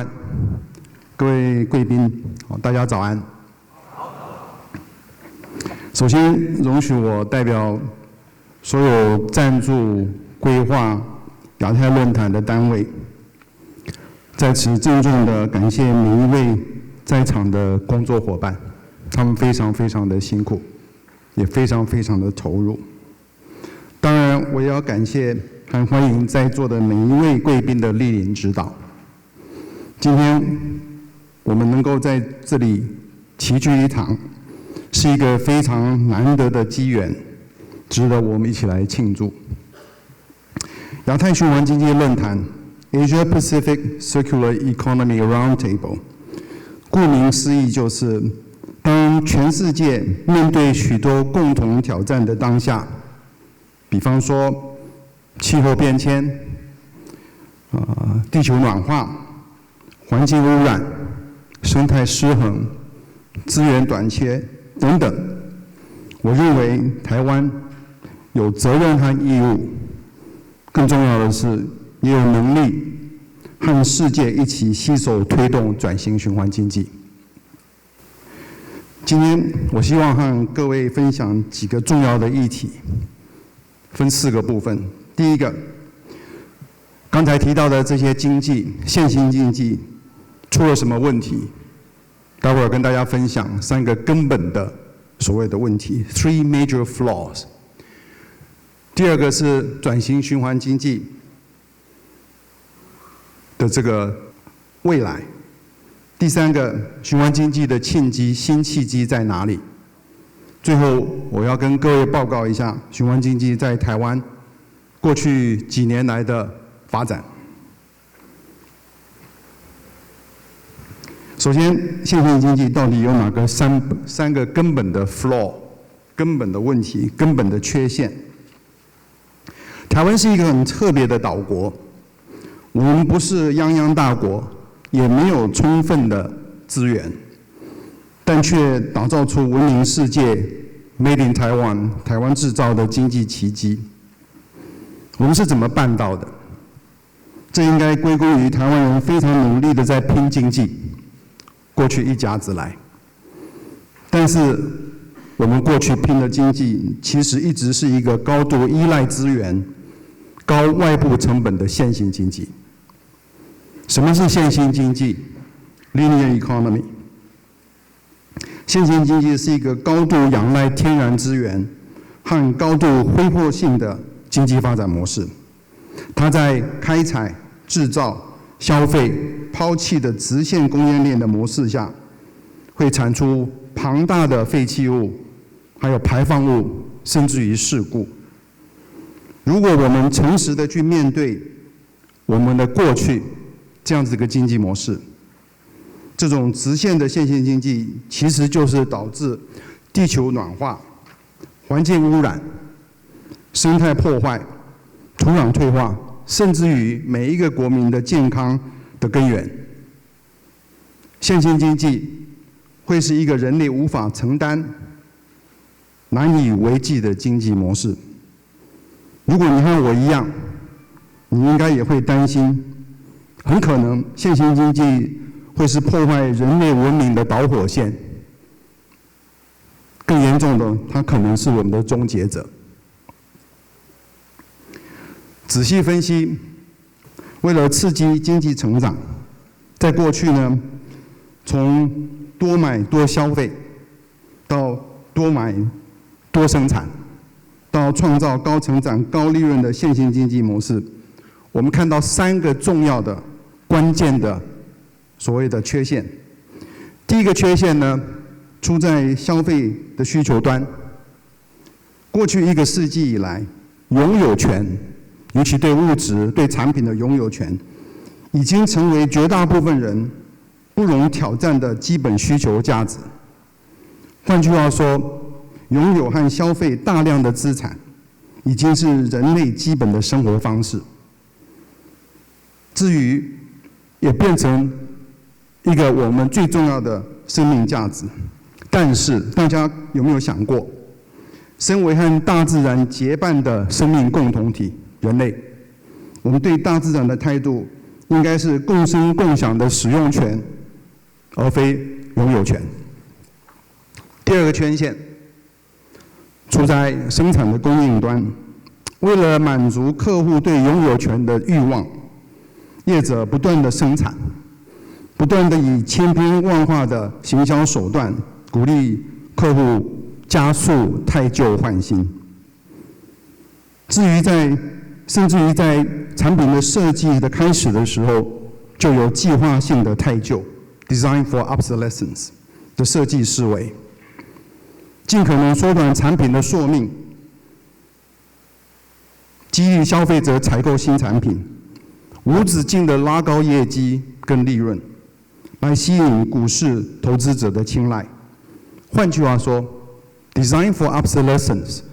官、各位贵宾，大家早安。首先，容许我代表所有赞助、规划亚太论坛的单位，在此郑重地感谢每一位在场的工作伙伴，他们非常非常的辛苦，也非常非常的投入。当然，我也要感谢和欢迎在座的每一位贵宾的莅临指导。今天我们能够在这里齐聚一堂，是一个非常难得的机缘，值得我们一起来庆祝。亚太循环经济论坛 （Asia Pacific Circular Economy Roundtable），顾名思义就是，当全世界面对许多共同挑战的当下，比方说气候变迁、地球暖化、环境污染、生态失衡、资源短缺等等，我认为台湾有责任和义务，更重要的是也有能力和世界一起携手推动转型循环经济。今天我希望和各位分享几个重要的议题，分4个部分。第一个，刚才提到的这些经济、现行经济出了什么问题？待会儿跟大家分享3个根本的所谓的问题 ，three major flaws。第二个是转型循环经济的这个未来。第3个，循环经济的新契机在哪里？最后，我要跟各位报告一下循环经济在台湾过去几年来的发展。首先，现行经济到底有哪个三个根本的 flaw、根本的问题、根本的缺陷？台湾是一个很特别的岛国，我们不是泱泱大国，也没有充分的资源，但却打造出闻名世界 Made in Taiwan 台湾制造的经济奇迹。我们是怎么办到的？这应该归功于台湾人非常努力的在拼经济，过去一甲子来。但是我们过去拼的经济，其实一直是一个高度依赖资源、高外部成本的现行经济。什么是现行经济 ？Linear economy。现行经济是一个高度仰赖天然资源和高度挥霍性的经济发展模式。它在开采、制造、消费、抛弃的直线供应链的模式下，会产出庞大的废弃物，还有排放物，甚至于事故。如果我们诚实的去面对我们的过去这样子一个经济模式，这种直线的线性经济其实就是导致地球暖化、环境污染、生态破坏、土壤退化，甚至于每一个国民的健康的根源。线性经济会是一个人类无法承担、难以为继的经济模式。如果你和我一样，你应该也会担心，很可能线性经济会是破坏人类文明的导火线，更严重的，它可能是我们的终结者。仔细分析，为了刺激经济成长，在过去呢，从多买多消费，到多买多生产，到创造高成长高利润的现行经济模式，我们看到3个重要的关键的所谓的缺陷。第一个缺陷呢，出在消费的需求端。过去1个世纪以来，拥有权，尤其对物质、对产品的拥有权，已经成为绝大部分人不容挑战的基本需求价值。换句话说，拥有和消费大量的资产，已经是人类基本的生活方式。至于也变成一个我们最重要的生命价值。但是大家有没有想过，身为和大自然结伴的生命共同体，人类，我们对大自然的态度应该是共生共享的使用权，而非拥有权。第二个缺陷出在生产的供应端，为了满足客户对拥有权的欲望，业者不断的生产，不断的以千变万化的行销手段鼓励客户加速汰旧换新。甚至于在产品的设计的开始的时候，就有计划性的汰旧 （design for obsolescence） 的设计思维，尽可能缩短产品的寿命，激励消费者采购新产品，无止境的拉高业绩跟利润，来吸引股市投资者的青睐。换句话说 ，design for obsolescence。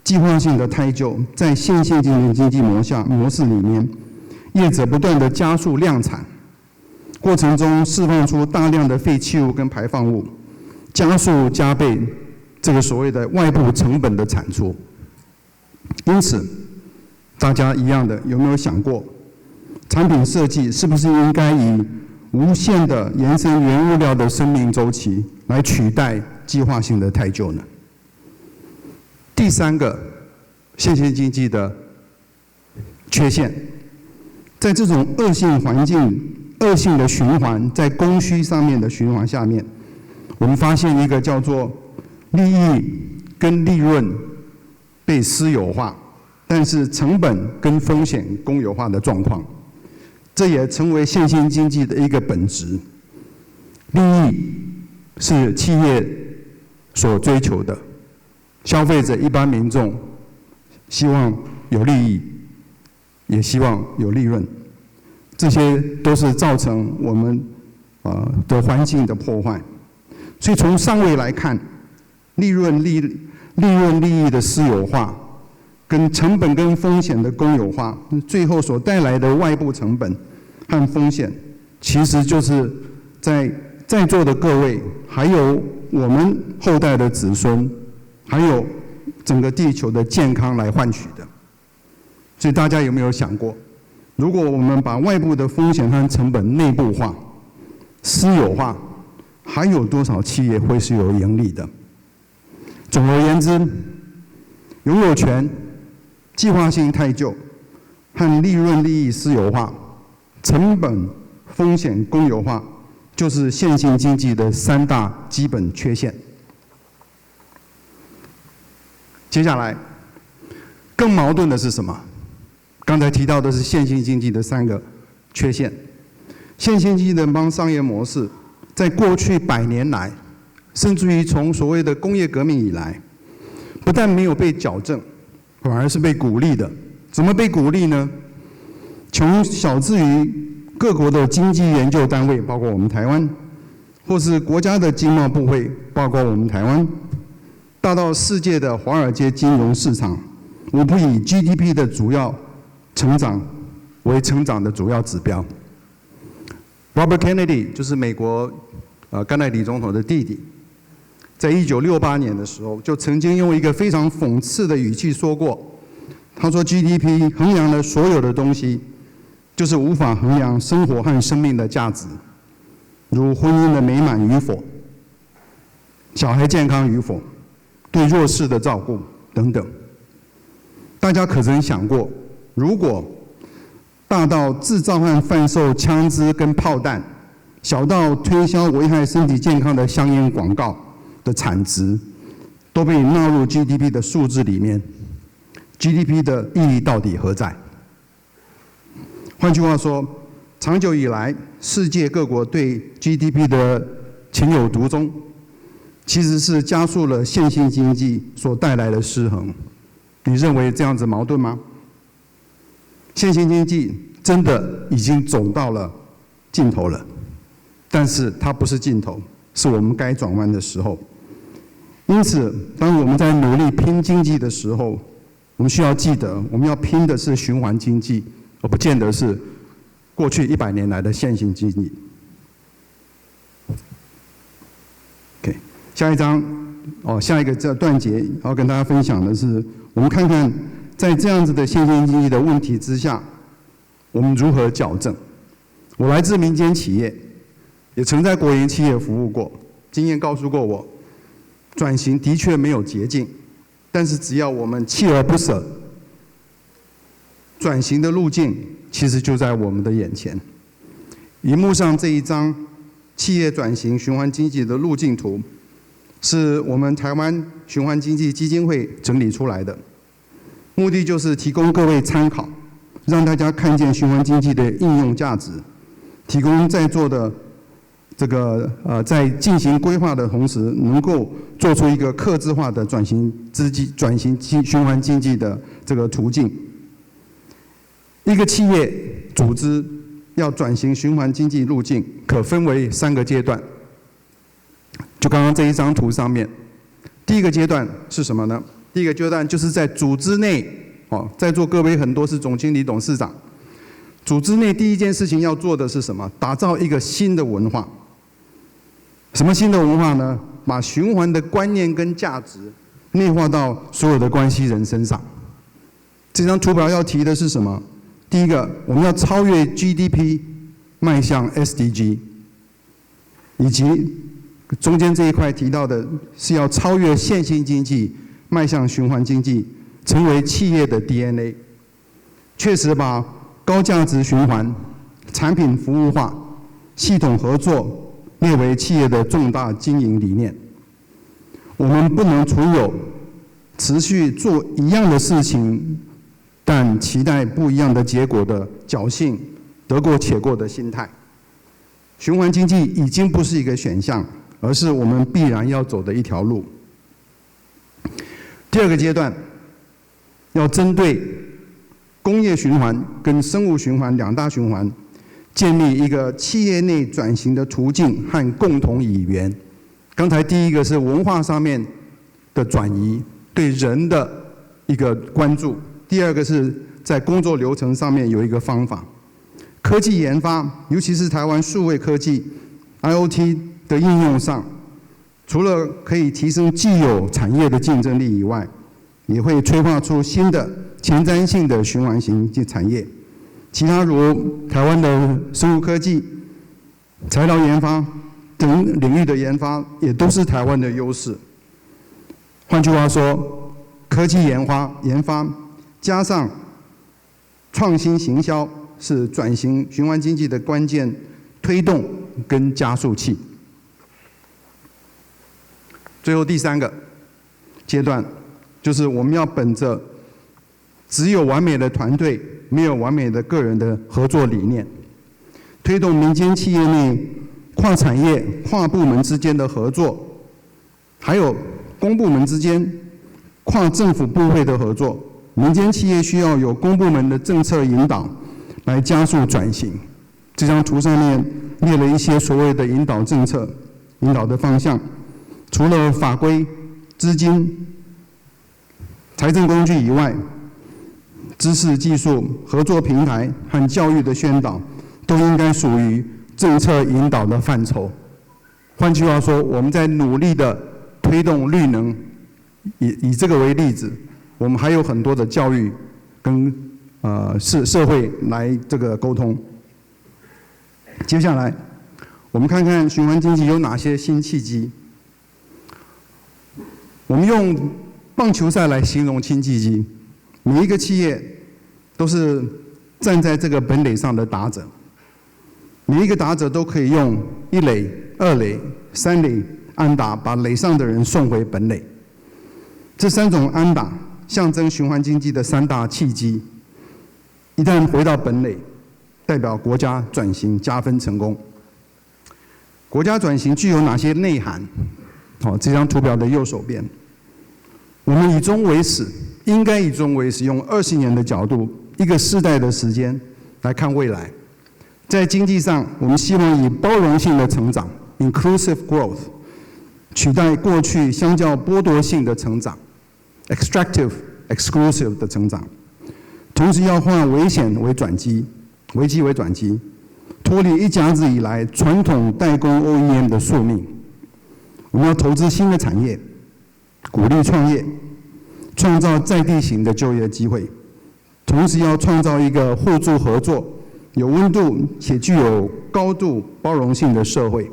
计划性的汰旧，在线性经济模式里面，业者不断的加速量产，过程中释放出大量的废弃物跟排放物，加倍这个所谓的外部成本的产出。因此，大家一样的有没有想过，产品设计是不是应该以无限的延伸原物料的生命周期来取代计划性的汰旧呢？第三个线性经济的缺陷，在这种恶性的循环，在供需上面的循环下面，我们发现一个叫做利益跟利润被私有化，但是成本跟风险公有化的状况，这也成为线性经济的一个本质。利益是企业所追求的。消费者一般民众希望有利益，也希望有利润，这些都是造成我们的环境的破坏。所以从上位来看，利润利益的私有化，跟成本跟风险的公有化，最后所带来的外部成本和风险，其实就是在座的各位，还有我们后代的子孙。还有整个地球的健康来换取的，所以大家有没有想过，如果我们把外部的风险和成本内部化、私有化，还有多少企业会是有盈利的？总而言之，拥有权、计划性汰旧和利润利益私有化、成本风险公有化，就是线性经济的三大基本缺陷。接下来，更矛盾的是什么？刚才提到的是线性经济的三个缺陷。线性经济的商业模式，在过去100年来，甚至于从所谓的工业革命以来，不但没有被矫正，反而是被鼓励的。怎么被鼓励呢？从小至于各国的经济研究单位，包括我们台湾，或是国家的经贸部会，包括我们台湾。大到世界的华尔街金融市场，无不以 GDP 的主要成长为成长的主要指标。Robert Kennedy 就是美国甘乃迪总统的弟弟，在1968年的时候，就曾经用一个非常讽刺的语气说过，他说 GDP 衡量了所有的东西，就是无法衡量生活和生命的价值，如婚姻的美满与否，小孩健康与否，对弱势的照顾等等。大家可曾想过，如果大到制造和贩售枪支跟炮弹，小到推销危害身体健康的香烟广告的产值，都被纳入 GDP 的数字里面， GDP 的意义到底何在？换句话说，长久以来，世界各国对 GDP 的情有独钟，其实是加速了线性经济所带来的失衡。你认为这样子矛盾吗？线性经济真的已经走到了尽头了，但是它不是尽头，是我们该转弯的时候。因此，当我们在努力拼经济的时候，我们需要记得，我们要拼的是循环经济，而不见得是过去100年来的线性经济。OK， 下一个这段节要跟大家分享的是，我们看看在这样子的线性经济的问题之下，我们如何矫正，我来自民间企业，也曾在国营企业服务过，经验告诉过我，转型的确没有捷径，但是只要我们锲而不舍，转型的路径其实就在我们的眼前。荧幕上这一张企业转型循环经济的路径图，是我们台湾循环经济基金会整理出来的，目的就是提供各位参考，让大家看见循环经济的应用价值，提供在座的在进行规划的同时，能够做出一个客制化的转型循环经济的这个途径。一个企业组织要转型循环经济路径，可分为3个阶段。就刚刚这一张图上面，第一个阶段是什么呢？第一个阶段就是在组织内，在座各位很多是总经理、董事长，组织内第一件事情要做的是什么？打造一个新的文化。什么新的文化呢？把循环的观念跟价值内化到所有的关系人身上。这张图表要提的是什么？第一个，我们要超越 GDP， 迈向 SDG， 以及中间这一块提到的是要超越线性经济，迈向循环经济，成为企业的 DNA。确实把高价值循环、产品服务化、系统合作列为企业的重大经营理念。我们不能存有持续做一样的事情，但期待不一样的结果的侥幸、得过且过的心态。循环经济已经不是一个选项，而是我们必然要走的一条路。第二个阶段，要针对工业循环跟生物循环2大循环，建立一个企业内转型的途径和共同语言。刚才第一个是文化上面的转移，对人的一个关注；第二个是在工作流程上面有一个方法。科技研发，尤其是台湾数位科技 IoT 的应用上，除了可以提升既有产业的竞争力以外，也会催化出新的前瞻性的循环型产业。其他如台湾的生物科技、材料研发等领域的研发，也都是台湾的优势。换句话说，科技研发加上创新行销，是转型循环经济的关键推动跟加速器。最后第3个阶段，就是我们要本着只有完美的团队，没有完美的个人的合作理念，推动民间企业内跨产业、跨部门之间的合作，还有公部门之间、跨政府部会的合作。民间企业需要有公部门的政策引导，来加速转型。这张图上面列了一些所谓的引导政策、引导的方向，除了法规、资金、财政工具以外，知识技术、合作平台和教育的宣导，都应该属于政策引导的范畴。换句话说，我们在努力的推动绿能，以这个为例子，我们还有很多的教育跟社会来这个沟通。接下来，我们看看循环经济有哪些新契机。我们用棒球赛来形容新契机，每一个企业都是站在这个本垒上的打者，每一个打者都可以用1垒、2垒、3垒安打把垒上的人送回本垒。这3种安打象征循环经济的3大契机，一旦回到本垒，代表国家转型加分成功。国家转型具有哪些内涵？这张图表的右手边，我们以终为始，应该以终为始，用20年的角度，一个世代的时间来看未来。在经济上，我们希望以包容性的成长 （inclusive growth） 取代过去相较剥夺性的成长 （extractive、exclusive 的成长）。同时要化危险为转机，危机为转机，脱离一甲子以来传统代工 OEM 的宿命。我们要投资新的产业，鼓励创业，创造在地型的就业机会，同时要创造一个互助合作、有温度且具有高度包容性的社会。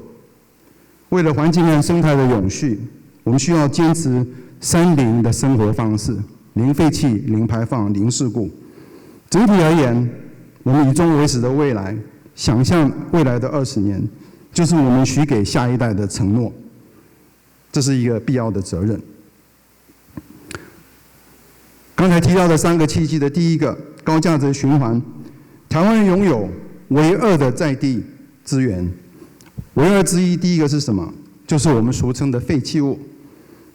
为了环境和生态的永续，我们需要坚持3零的生活方式：零废气、零排放、零事故。整体而言，我们以终为始的未来，想象未来的20年，就是我们许给下一代的承诺。这是一个必要的责任。刚才提到的3个契机的第一个，高价值循环。台湾拥有唯2的在地资源，唯2之一，第一个是什么？就是我们俗称的废弃物。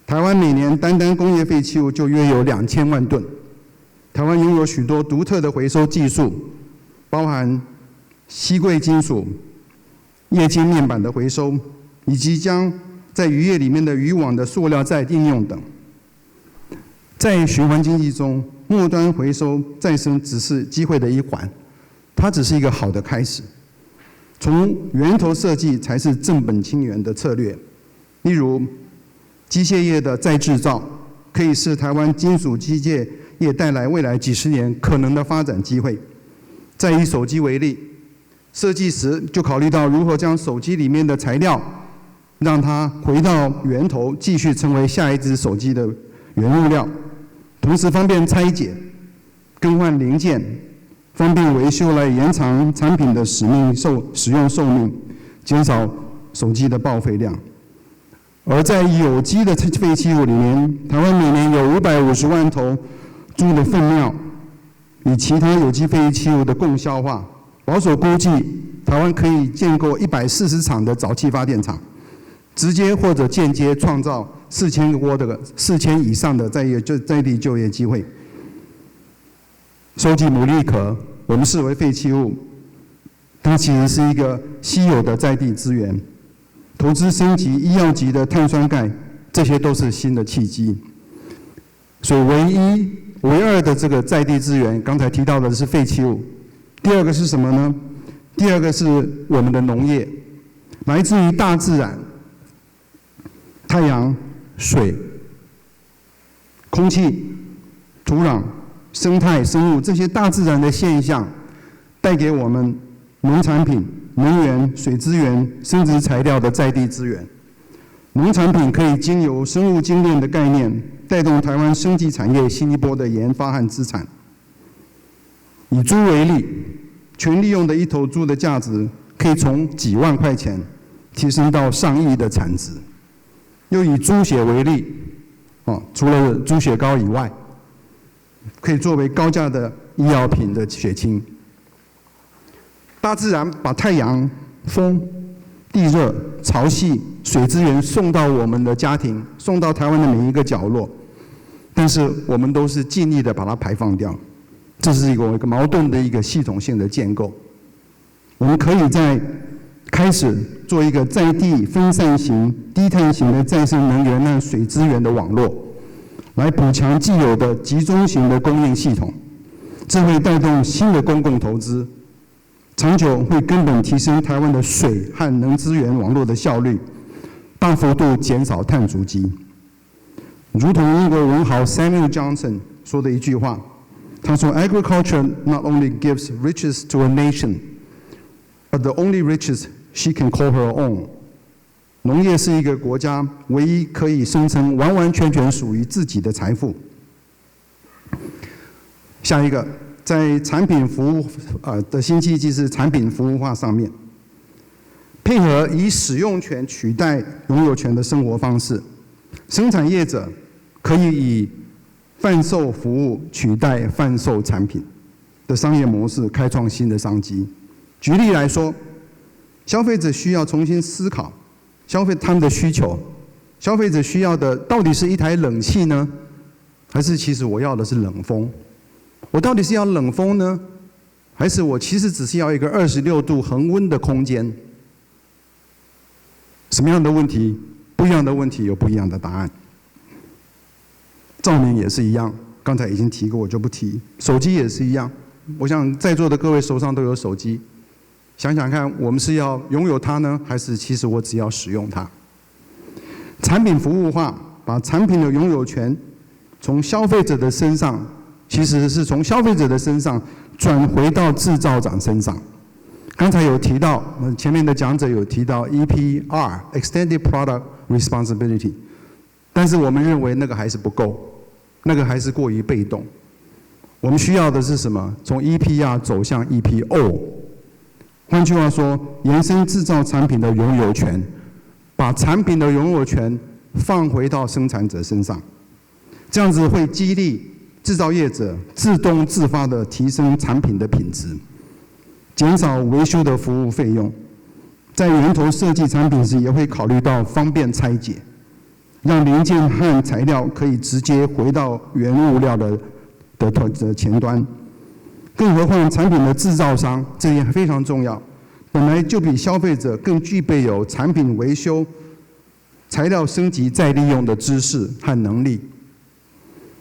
台湾每年单工业废弃物就约有2000万吨。台湾拥有许多独特的回收技术，包含硒贵金属、液晶面板的回收，以及将在渔业里面的渔网的塑料再应用等。在循环经济中，末端回收再生只是机会的一环，它只是一个好的开始。从源头设计才是正本清源的策略。例如，机械业的再制造，可以是台湾金属机械业带来未来几十年可能的发展机会。再以手机为例，设计时就考虑到如何将手机里面的材料，让它回到源头，继续成为下一只手机的原物料，同时方便拆解、更换零件，方便维修来延长产品的使用寿命，减少手机的报废量。而在有机的废弃物里面，台湾每年有550万头猪的粪尿与其他有机废弃物的共消化，保守估计，台湾可以建构140场的沼气发电厂，直接或者间接创造4000以上的在地就业机会。收集牡蛎壳，我们视为废弃物，它其实是一个稀有的在地资源。投资升级医药级的碳酸钙，这些都是新的契机。所以唯2的这个在地资源，刚才提到的是废弃物。第2个是什么呢？第2个是我们的农业，来自于大自然，太阳、水、空气、土壤、生态、生物这些大自然的现象，带给我们农产品、能源、水资源、生殖材料的在地资源。农产品可以经由生物精炼的概念，带动台湾生技产业新一波的研发和资产。以猪为例，全利用的1头猪的价值可以从几万块钱提升到上亿的产值。又以猪血为例，除了猪血糕以外，可以作为高价的医药品的血清。大自然把太阳、风、地热、潮汐、水资源送到我们的家庭，送到台湾的每一个角落，但是我们都是尽力的把它排放掉，这是一个矛盾的一个系统性的建构。我们可以在开始做一个在地分散型、低碳型的再生能源和水资源的网络，来补强既有的集中型的供应系统，这会带动新的公共投资，长久会根本提升台湾的水和能资源网络的效率，大幅度减少碳足迹。如同英国文豪 Samuel Johnson 说的一句话，他说 ：“Agriculture not only gives riches to a nation, but the only riches she can call her own。”农业是一个国家唯一可以声称完完全全属于自己的财富。下一个，在产品服务的新契机是产品服务化上面，配合以使用权取代拥有权的生活方式，生产业者可以以贩售服务取代贩售产品的商业模式，开创新的商机。举例来说，消费者需要重新思考他们的需求，消费者需要的到底是一台冷气呢，还是其实我要的是冷风？我到底是要冷风呢，还是我其实只是要一个26度恒温的空间？什么样的问题？不一样的问题有不一样的答案。照明也是一样，刚才已经提过，我就不提。手机也是一样，我想在座的各位手上都有手机，想想看，我们是要拥有它呢，还是其实我只要使用它？产品服务化，把产品的拥有权从消费者的身上，其实是从消费者的身上转回到制造厂身上。刚才有提到，前面的讲者有提到 EPR Extended Product Responsibility， 但是我们认为那个还是不够，那个还是过于被动。我们需要的是什么？从 EPR 走向 EPO。换句话说，延伸制造产品的拥有权，把产品的拥有权放回到生产者身上，这样子会激励制造业者自动自发地提升产品的品质，减少维修的服务费用。在源头设计产品时，也会考虑到方便拆解，让零件和材料可以直接回到原物料的前端。更何况产品的制造商，这也非常重要，本来就比消费者更具备有产品维修、材料升级再利用的知识和能力。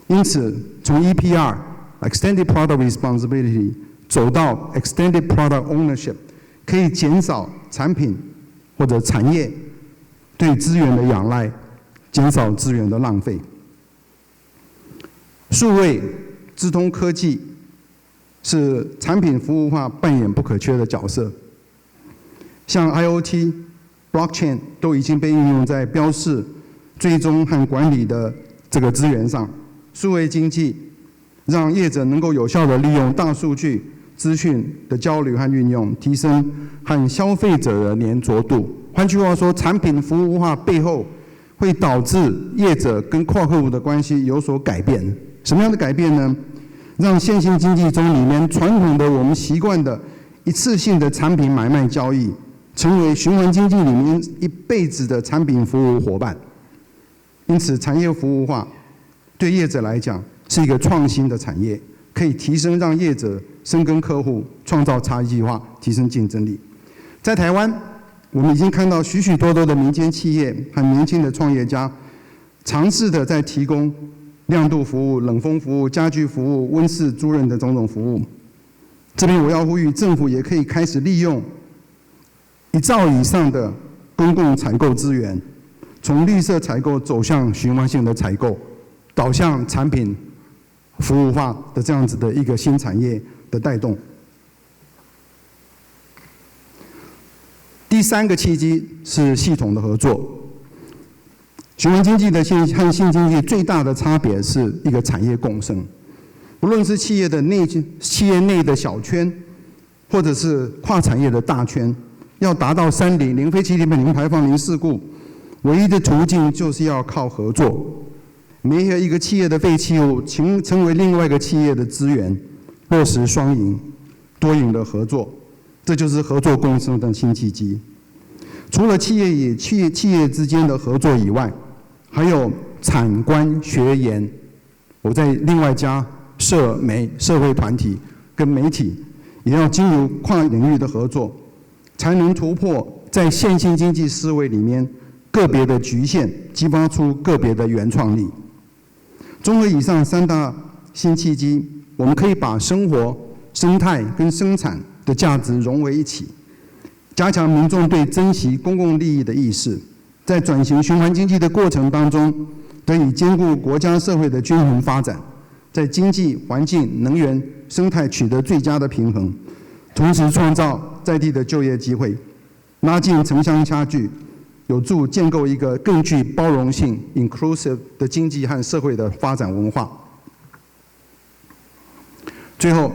因此，从 EPR Extended Product Responsibility 走到 Extended Product Ownership， 可以减少产品或者产业对资源的仰赖，减少资源的浪费。数位、资通科技是产品服务化扮演不可缺的角色。像 IoT、Blockchain 都已经被应用在标示、追踪和管理的这个资源上。数位经济让业者能够有效地利用大数据资讯的交流和运用，提升和消费者的粘着度。换句话说，产品服务化背后会导致业者跟跨客户的关系有所改变。什么样的改变呢？让现行经济中里面传统的我们习惯的一次性的产品买卖交易，成为循环经济里面一辈子的产品服务伙伴。因此，产业服务化对业者来讲是一个创新的产业，可以提升让业者深耕客户，创造差异化，提升竞争力。在台湾，我们已经看到许许多多的民间企业和年轻的创业家，尝试的在提供亮度服务、冷风服务、家居服务、温室租赁的种种服务。这边我要呼吁政府也可以开始利用1兆以上的公共采购资源，从绿色采购走向循环性的采购，导向产品服务化的这样子的一个新产业的带动。第3个契机是系统的合作。循环经济和新经济最大的差别是一个产业共生，无论是企业内的小圈，或者是跨产业的大圈，要达到30零废气、零排放、零事故，唯一的途径就是要靠合作。每一个企业的废弃物成为另外一个企业的资源，落实双赢、多赢的合作，这就是合作共生的新契机。除了企业与企业之间的合作以外，还有产官学研，我在另外加社会团体跟媒体，也要经由跨领域的合作，才能突破在现行经济思维里面个别的局限，激发出个别的原创力。综合以上3大新契机，我们可以把生活、生态跟生产的价值融为一起，加强民众对珍惜公共利益的意识，在转型循环经济的过程当中，得以兼顾国家社会的均衡发展，在经济、环境、能源、生态取得最佳的平衡，同时创造在地的就业机会，拉近城乡差距，有助建构一个更具包容性 （inclusive） 的经济和社会的发展文化。最后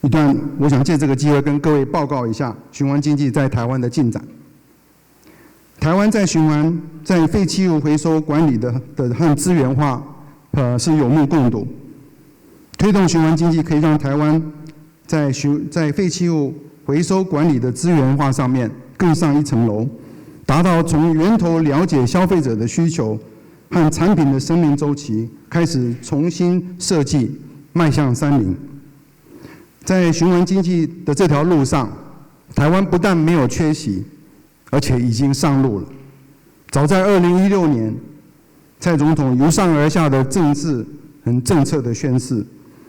一段，我想借这个机会跟各位报告一下循环经济在台湾的进展。台湾在废弃物回收管理的和资源化，是有目共睹。推动循环经济可以让台湾在废弃物回收管理的资源化上面更上一层楼，达到从源头了解消费者的需求和产品的生命周期，开始重新设计，迈向30。在循环经济的这条路上，台湾不但没有缺席，而且已经上路了。早在2016年，蔡总统由上而下的政策的宣示，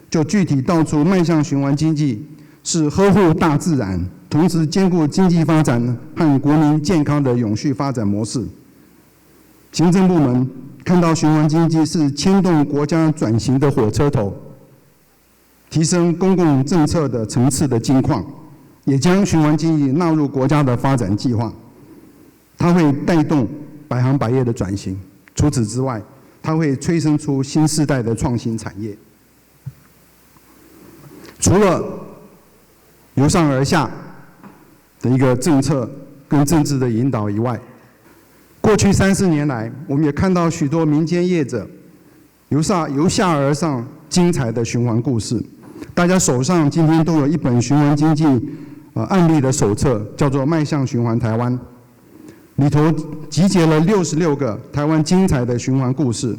就具体道出迈向循环经济是呵护大自然，同时兼顾经济发展和国民健康的永续发展模式。行政部门看到循环经济是牵动国家转型的火车头，提升公共政策的层次的精况，也将循环经济纳入国家的发展计划。它会带动百行百业的转型。除此之外，它会催生出新世代的创新产业。除了由上而下的一个政策跟政治的引导以外，过去3-4年来，我们也看到许多民间业者由下而上精彩的循环故事。大家手上今天都有一本循环经济案例的手册，叫做《迈向循环台湾》，里头集结了66个台湾精彩的循环故事。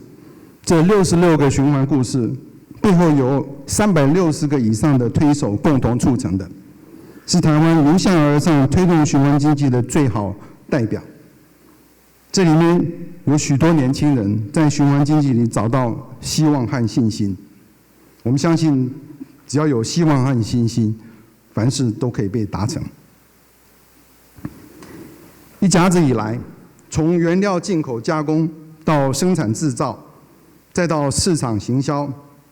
这66个循环故事背后有360个以上的推手共同促成的，是台湾由下而上推动循环经济的最好代表。这里面有许多年轻人在循环经济里找到希望和信心。我们相信，只要有希望和信心，凡事都可以被达成。一甲子以来，从原料进口加工到生产制造，再到市场行销，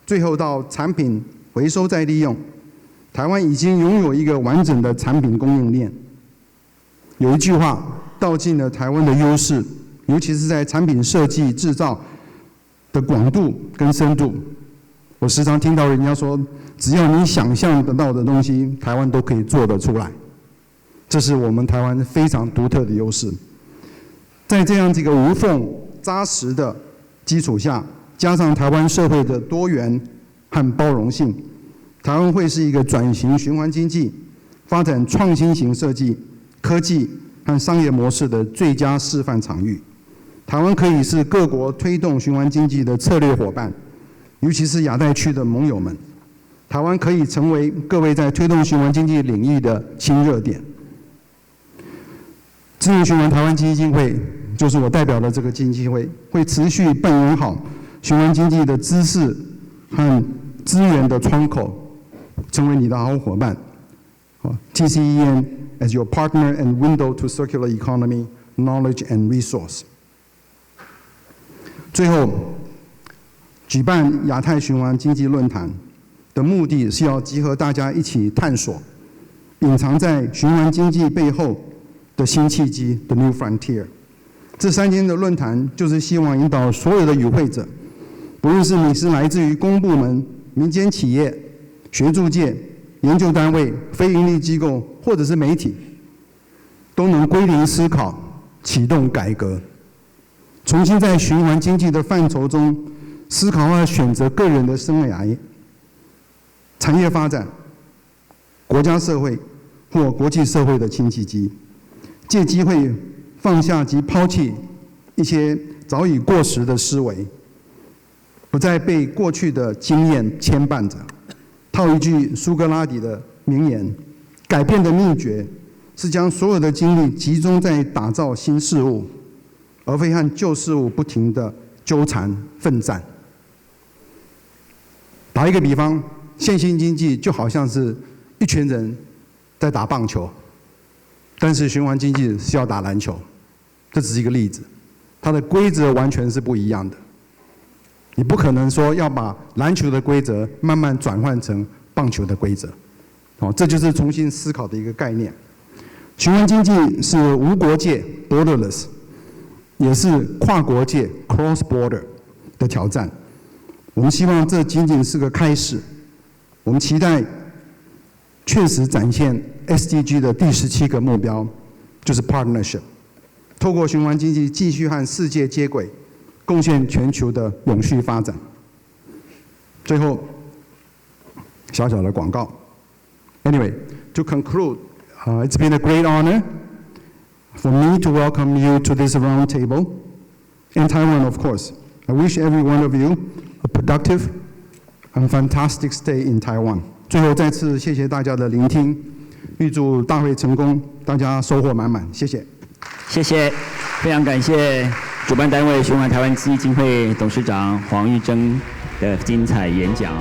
最后到产品回收再利用，台湾已经拥有一个完整的产品供应链。有一句话道尽了台湾的优势，尤其是在产品设计制造的广度跟深度。我时常听到人家说，只要你想象得到的东西，台湾都可以做得出来。这是我们台湾非常独特的优势。在这样这个无缝扎实的基础下，加上台湾社会的多元和包容性，台湾会是一个转型循环经济、发展创新型设计、科技和商业模式的最佳示范场域。台湾可以是各国推动循环经济的策略伙伴，尤其是亚太区的盟友们。台湾可以成为各位在推动循环经济领域的新热点。智能循环台湾基金会就是我代表的这个基金会，会持续扮演好循环经济的知识和资源的窗口，成为你的好伙伴。TCEN as your partner and window to circular economy, knowledge and resource。最后，举办亚太循环经济论坛的目的是要集合大家一起探索隐藏在循环经济背后的新契机 The New Frontier。这3天的论坛就是希望引导所有的与会者，不论是你是来自于公部门、民间企业、学术界、研究单位、非营利机构或者是媒体，都能归零思考，启动改革，重新在循环经济的范畴中思考和选择个人的生涯、产业发展、国家社会或国际社会的新契机，借机会放下及抛弃一些早已过时的思维，不再被过去的经验牵绊着。套一句苏格拉底的名言：改变的秘诀是将所有的精力集中在打造新事物，而非和旧事物不停地纠缠奋战。打一个比方，线性经济就好像是一群人在打棒球，但是循环经济是要打篮球。这只是一个例子，它的规则完全是不一样的。你不可能说要把篮球的规则慢慢转换成棒球的规则，这就是重新思考的一个概念。循环经济是无国界 （borderless）， 也是跨国界 （cross border） 的挑战。我们希望这仅仅是个开始，我们期待确实展现 SDG 的第17个目标，就是 partnership。透过循环经济继续和世界接轨，贡献全球的永续发展。最后，小小的广告。Anyway, to conclude, it's been a great honor for me to welcome you to this round table in Taiwan, of course. I wish every one of you a productive and fantastic stay in Taiwan. 最后再次谢谢大家的聆听，预祝大会成功，大家收获满满，谢谢。谢谢，非常感谢主办单位循环台湾基金会董事长黄玉珍的精彩演讲。